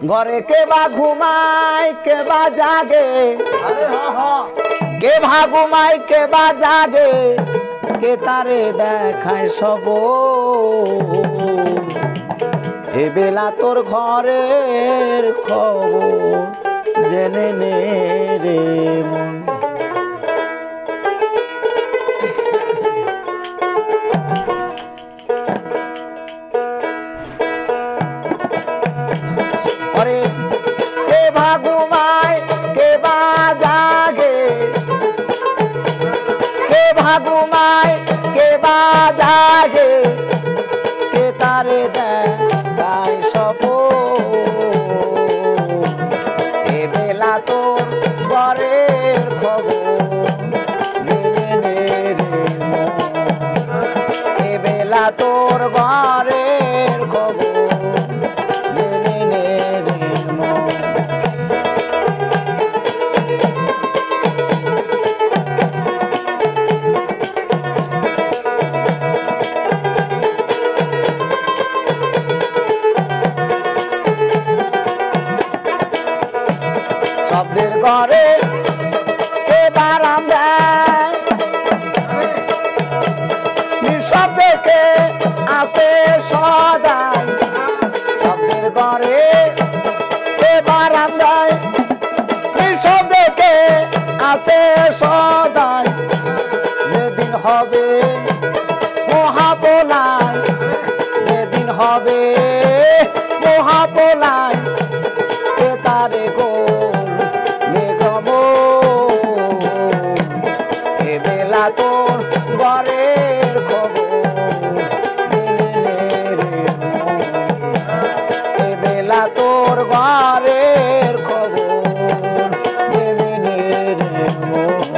ঘরে কে বা ঘুমায় কে বা জাগে, কে ভা ঘুমায় কে বা জাগে, কে তারে দেখায় সব। এ বেলা তোর ঘরের খবর জেনে নে রে মন। কে ভা ঘুমায় কে বা জাগে, কে ভা ঘুমায় কে বা জাগে, কে তারে দেখায় সব। এ বেলা তোর ঘরের খবর জেনে নে রে মন। এ বেলা তোর ঘরের খবর জেনে নে রে মন। শব্দের ঘরে কে বারাম দেয়, নিঃশব্দে কে আসে সদাই। শব্দের ঘরে কে বারাম দেয়, নিঃশব্দে কে আসে সদাই। যেদিন হবে মহাপলায়, যেদিন হবে মহাপলায়, কে তারে গোল মেঘম। এ বেলা তোর ঘরের খবর জেনে নে রে মন। এ বেলা তোর ঘরের খবর জেনে নে রে মন।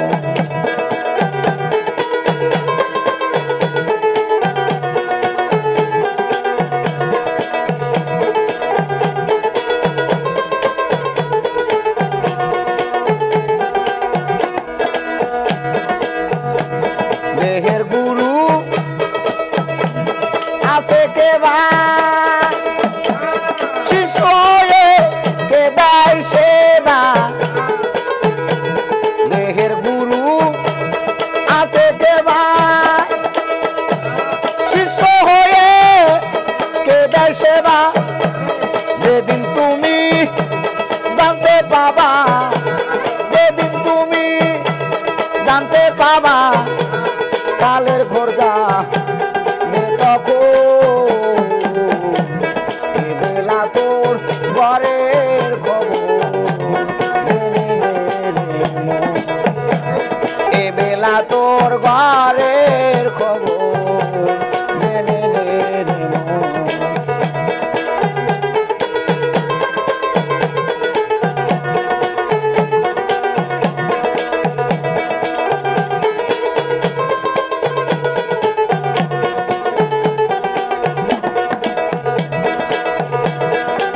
দেহের গুরু আছে কে বা, শিষ্য হয়ে কে দেয় সেবা। দেহের গুরু আছে কে বা, শিষ্য হয়ে কে দেয় সেবা। যেদিন তুমি জানতে পাবা, যেদিন তুমি জানতে পাবা, কালের খোরজা এ বেলা তোর ঘরের খবর জেনে নে রে মন। এ বেলা তোর ঘরের খবর জেনে নে রে মন।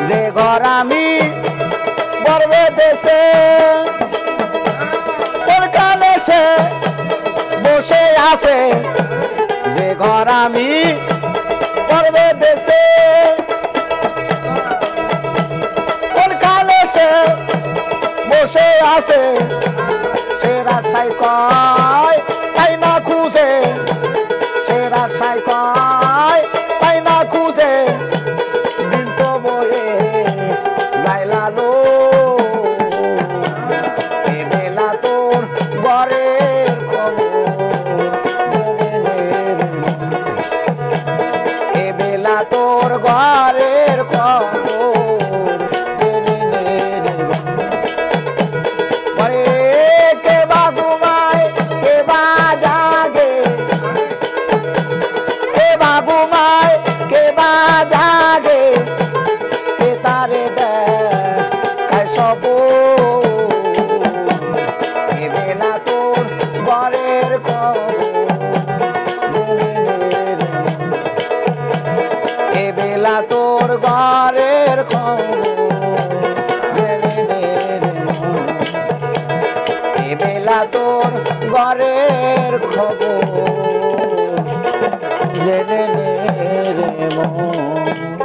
যে ঘর আমি বর্বে দেশে, তোর কানে সে বসে আছে। যে ঘর আমি বর্বে দেশে, তোর কানে সে বসে আছে। সে রাস্তায় কয় তাই না খুঁজে, সে রাস্তায় কয় তাই না খুঁজে। দিন তো বয়ে যাইলালো, এ বেলা তোর ঘরের খবর জেনে নে রে মন। এ বেলা তোর ঘরের খবর জেনে নে রে মন। কে বা ঘুমায় কে বা জাগে, কে বা ঘুমায় কে বা জাগে, কে তারে দেখায় সব। এ বেলা তোর ঘরের খবর জেনে নে রে মন। এ বেলা তোর ঘরের খবর জেনে নে রে মন। এ বেলা তোর ঘরের খবর জেনে নে রে মন।